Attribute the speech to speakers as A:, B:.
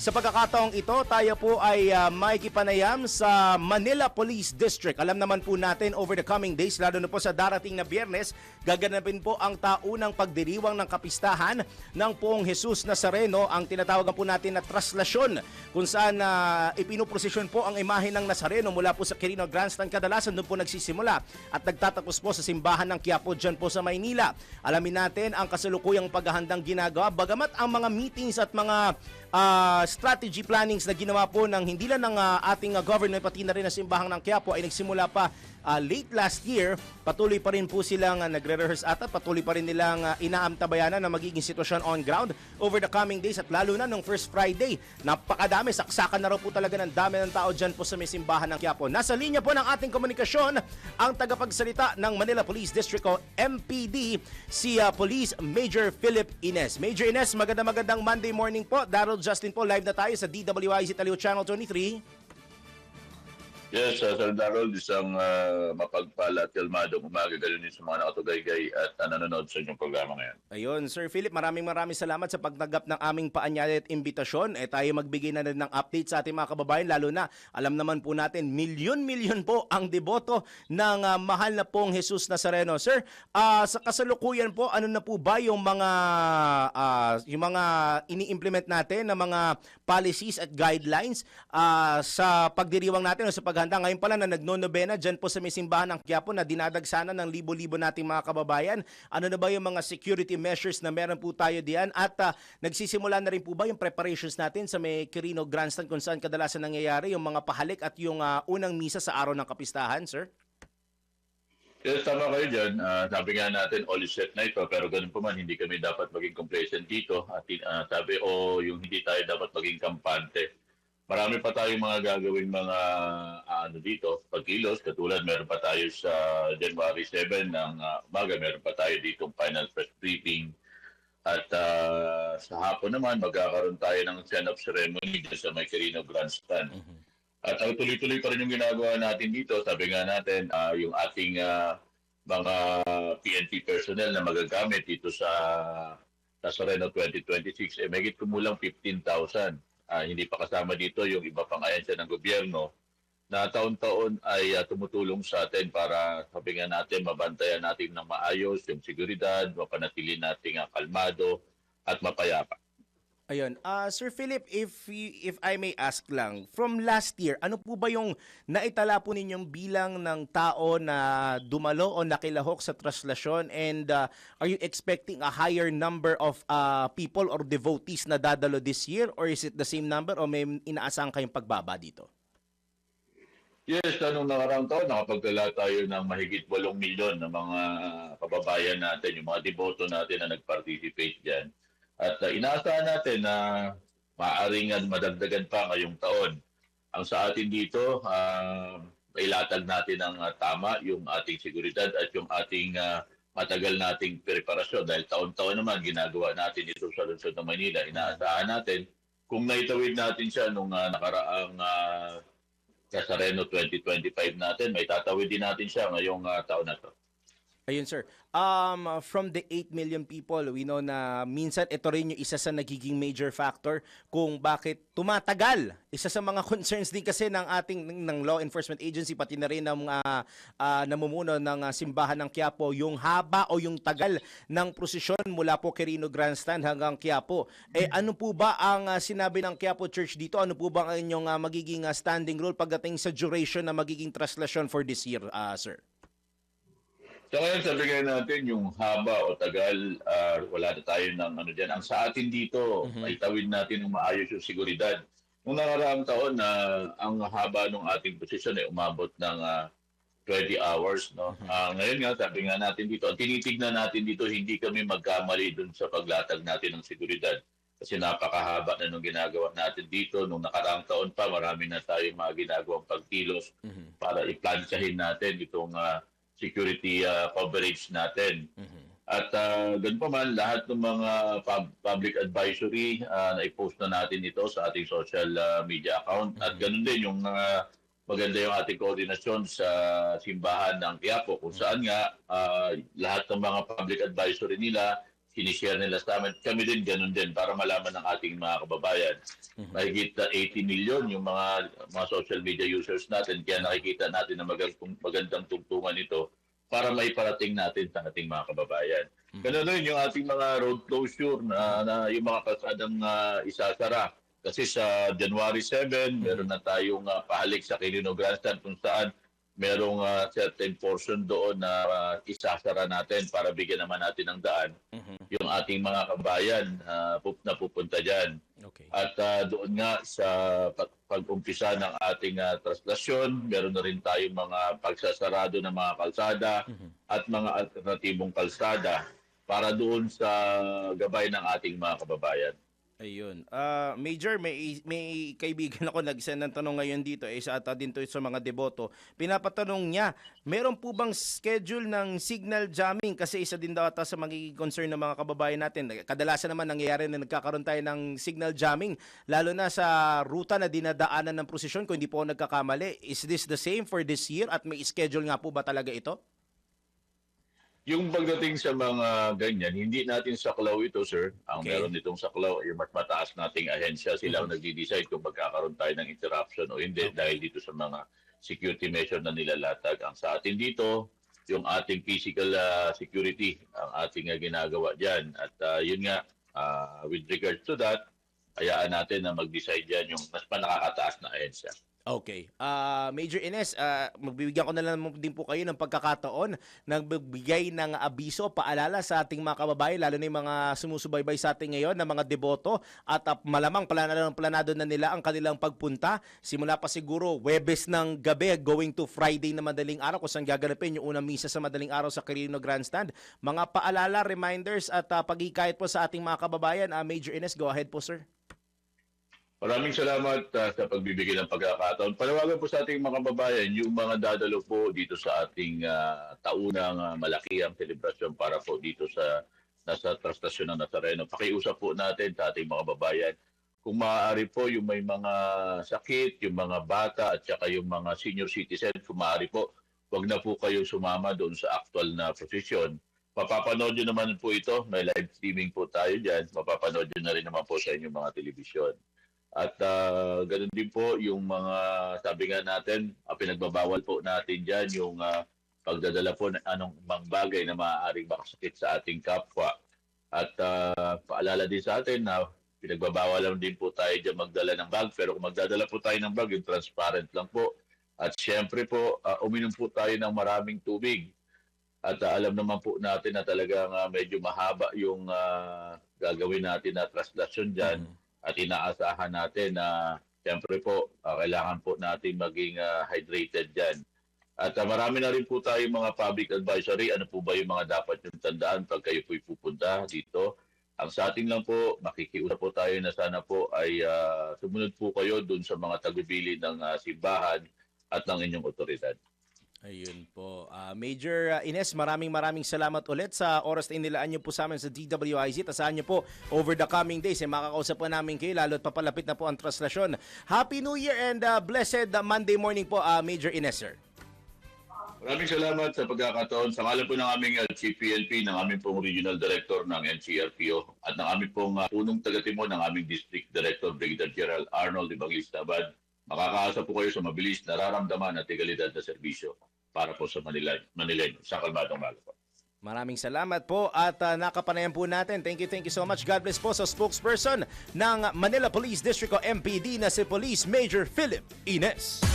A: Sa pagkakataong ito, tayo po ay makikipanayam sa Manila Police District. Alam naman po natin over the coming days, lalo na po sa darating na Biyernes, gaganapin po ang taunang pagdiriwang ng kapistahan ng Poong Jesus Nazareno, ang tinatawagan po natin na traslasyon, kung saan ipinuprosesyon po ang imahe ng Nazareno mula po sa Quirino Grandstand. Kadalasan doon po nagsisimula at nagtatapos po sa simbahan ng Quiapo dyan po sa Maynila. Alamin natin ang kasalukuyang paghahandang ginagawa, bagamat ang mga meetings at mga strategy plannings na ginawa po ng hindi lang ng ating government pati na rin ng simbahang ng Quiapo ay nagsimula pa late last year. Patuloy pa rin po silang nagre-rehearse at patuloy pa rin nilang inaantabayanan na magiging sitwasyon on ground over the coming days, at lalo na nung first Friday. Napakadami, saksakan na raw po talaga ng dami ng tao dyan po sa may simbahan ng Quiapo. Nasa linya po ng ating komunikasyon ang tagapagsalita ng Manila Police District o MPD, si Police Major Philip Ines. Major Ines, magandang Monday morning po. Darrell Justin po, live na tayo sa DWIZ Talio Channel 23.
B: Yes, Sir Darrell, isang mapagpala at kalmadong umaga gayon sa mga nakatugaygay at nanonood sa inyong programa ngayon.
A: Ayun, Sir Philip, maraming salamat sa pagtanggap ng aming paanyaya at imbitasyon. Tayo magbigay na rin ng update sa ating mga kababayan, lalo na alam naman po natin, milyon-milyon po ang deboto ng mahal na Poong Jesus Nazareno. Sir, sa kasalukuyan po, ano na po ba yung mga ini-implement natin na mga policies at guidelines sa pagdiriwang natin o sa paghahanda ngayon pala na nagnonobena dyan po sa may simbahan ng Quiapo na dinadagsanan ng libo-libo nating mga kababayan? Ano na ba yung mga security measures na meron po tayo diyan? At nagsisimula na rin po ba yung preparations natin sa may Quirino Grandstand kung saan kadalasan nangyayari yung mga pahalik at yung unang misa sa araw ng kapistahan, sir?
B: Yes, tama kayo dyan. Sabi nga natin, all is set na ito, pero ganun po man, hindi kami dapat maging complacent dito. At sabi, yung hindi tayo dapat maging kampante. Marami pa tayong mga gagawing mga dito, pagkilos. Katulad, meron pa tayo sa January 7 ng umaga, meron pa tayo dito final press briefing. At sa hapon naman, magkakaroon tayo ng send-off ceremony sa may Quirino Grandstand. At ang tuloy-tuloy pa rin yung ginagawa natin dito. Sabi nga natin, yung ating mga PNP personnel na magagamit dito sa Nazareno 2026, may higit kumulang 15,000. Hindi pa kasama dito yung iba pang ahensya ng gobyerno na taon-taon ay tumutulong sa atin para, sabi nga natin, mabantayan natin ng maayos yung seguridad, mapanatili natin kalmado at mapayapa.
A: Ayun. Sir Philip, if I may ask lang, from last year, ano po ba yung naitala po ninyong bilang ng tao na dumalo o nakilahok sa traslasyon, and are you expecting a higher number of people or devotees na dadalo this year, or is it the same number o may inaasahan kayong pagbaba dito?
B: Yes, nung nakaraang taon, nakapagtala tayo ng mahigit 8 milyon ng mga kababayan natin, yung mga deboto natin na nag-participate dyan. At inaasahan natin na maaaring madagdagan pa ngayong taon. Ang sa atin dito, ilatag natin ng tama yung ating seguridad at yung ating matagal nating preparasyon. Dahil taon-taon naman ginagawa natin ito sa lungsod ng Manila. Inaasahan natin kung naitawid natin siya nung nakaraang Nazareno 2025 natin, may tatawid din natin siya ngayong taon na to.
A: Ayun, sir. From the 8 million people, we know na minsan ito rin yung isa sa nagiging major factor kung bakit tumatagal. Isa sa mga concerns din kasi ng ating ng law enforcement agency pati na rin ng namumuno ng simbahan ng Quiapo, yung haba o yung tagal ng prosesyon mula po Quirino Grandstand hanggang Quiapo. Ano po ba ang sinabi ng Quiapo Church dito? Ano po ba ang inyong magiging standing rule pagdating sa duration na magiging traslasyon for this year, sir?
B: So ngayon sabihin natin yung haba o tagal, wala na tayo ng dyan. Ang sa atin dito, may tawid natin ng maayos yung seguridad. Nung nakaraang taon na ang haba ng ating posisyon ay umabot ng 20 hours. No? Ngayon nga, sabi nga natin dito, ang tinitignan natin dito, hindi kami magkamali dun sa paglatag natin ng seguridad. Kasi napakahaba na nung ginagawa natin dito. Nung nakaraang taon pa, marami na tayong mga ginagawang pagkilos para i-plansyahin natin itong security coverage natin. At ganun pa man, lahat ng mga public advisory na i-post na natin ito sa ating social media account. At ganun din yung maganda yung ating koordinasyon sa simbahan ng Quiapo kung saan nga lahat ng mga public advisory nila sinishare nila sa amin. Kami din, ganun din, para malaman ng ating mga kababayan. Mahigit 80 million yung mga social media users natin, kaya nakikita natin na magandang tungtungan ito para maiparating natin sa ating mga kababayan. Ganun din yung ating mga road closure na yung mga kalsadang isasara. Kasi sa January 7, meron na tayong pahalik sa Quirino Grandstand kung saan merong certain portion doon na isasara natin para bigyan naman natin ng daan yung ating mga kabayan na pupunta dyan.
A: Okay.
B: At doon nga sa pag-umpisa ng ating traslasyon, meron na rin tayong mga pagsasarado ng mga kalsada at mga alternatibong kalsada para doon sa gabay ng ating mga kababayan.
A: Ayun. Major, may kaibigan ako nag-send ng tanong ngayon dito sa ata din to sa mga deboto. Pinapatanong niya, meron po bang schedule ng signal jamming? Kasi isa din daw ata sa magiging concern ng mga kababayan natin. Kadalasan naman nangyayari na nagkakaroon tayo ng signal jamming, lalo na sa ruta na dinadaanan ng prosesyon, kung hindi po ako nagkakamali. Is this the same for this year at may schedule nga po ba talaga ito?
B: Yung pagdating sa mga ganyan, hindi natin saklaw ito, sir. Ang
A: Okay.
B: meron nitong saklaw ay mas mataas nating ahensya. Sila ang nagdi-decide kung magkakaroon tayo ng interruption o hindi dahil dito sa mga security measure na nilalatag. Ang sa atin dito, yung ating physical security, ang ating ginagawa dyan. At yun nga, with regards to that, hayaan natin na mag-decide dyan yung mas nakakataas na ahensya.
A: Okay. Major Ines, magbibigyan ko na lang din po kayo ng pagkakataon na magbigay ng abiso, paalala sa ating mga kababayan, lalo na yung mga sumusubaybay sa ating ngayon na mga deboto at malamang planado na nila ang kanilang pagpunta. Simula pa siguro Huwebes ng gabi going to Friday na madaling araw kung saan gaganapin yung unang misa sa madaling araw sa Quirino Grandstand. Mga paalala, reminders at pag-ikayat po sa ating mga kababayan. Major Ines, go ahead po, sir.
B: Maraming salamat sa pagbibigay ng pagkakataon. Panawagan po sa ating mga kababayan, yung mga dadalo po dito sa ating taunang malakihang selebrasyon para po dito sa nasa trastasyon ng Nazareno. Pakiusap po natin sa ating mga kababayan. Kung maaari po yung may mga sakit, yung mga bata at saka yung mga senior citizens, kung maaari po, wag na po kayo sumama doon sa actual na posisyon. Mapapanood nyo naman po ito. May live streaming po tayo dyan. Mapapanood nyo na rin naman po sa inyong mga telebisyon. At ganoon din po yung mga, sabi nga natin, pinagbabawal po natin dyan yung pagdadala po ng anong mang bagay na maaaring makasakit sa ating kapwa. At paalala din sa atin na pinagbabawal lang din po tayo dyan magdala ng bag. Pero kung magdadala po tayo ng bag, yung transparent lang po. At syempre po, uminom po tayo ng maraming tubig. At alam naman po natin na talagang medyo mahaba yung gagawin natin na traslasyon dyan. At inaasahan natin na siyempre po, kailangan po natin maging hydrated dyan. At marami na rin po tayo mga public advisory. Ano po ba yung mga dapat yung tandaan pag kayo po'y pupunta dito? Ang sa atin lang po, makikiusap po tayo na sana po ay sumunod po kayo dun sa mga tagubili ng simbahan at ng inyong otoridad.
A: Ayun po. Major Ines, maraming salamat ulit sa oras na inilaan niyo po sa amin sa DWIZ. Tasahan niyo po over the coming days. Makakausap po namin kayo lalo at papalapit na po ang traslasyon. Happy New Year and blessed Monday morning po, Major Ines, sir.
B: Maraming salamat sa pagkakataon. Sa ngalan po ng aming Chief PNP, ng aming pong Regional Director ng NCRPO at ng aming pong punong taga-timon ng aming District Director, Brigadier General Arnold Evangelista Abad, makakaasa po kayo sa mabilis, nararamdaman at egalidad na serbisyo para po sa Manila sa kalmadong maga po.
A: Maraming salamat po at nakapanayan po natin. Thank you so much. God bless po sa spokesperson ng Manila Police District o MPD na si Police Major Philip Ines.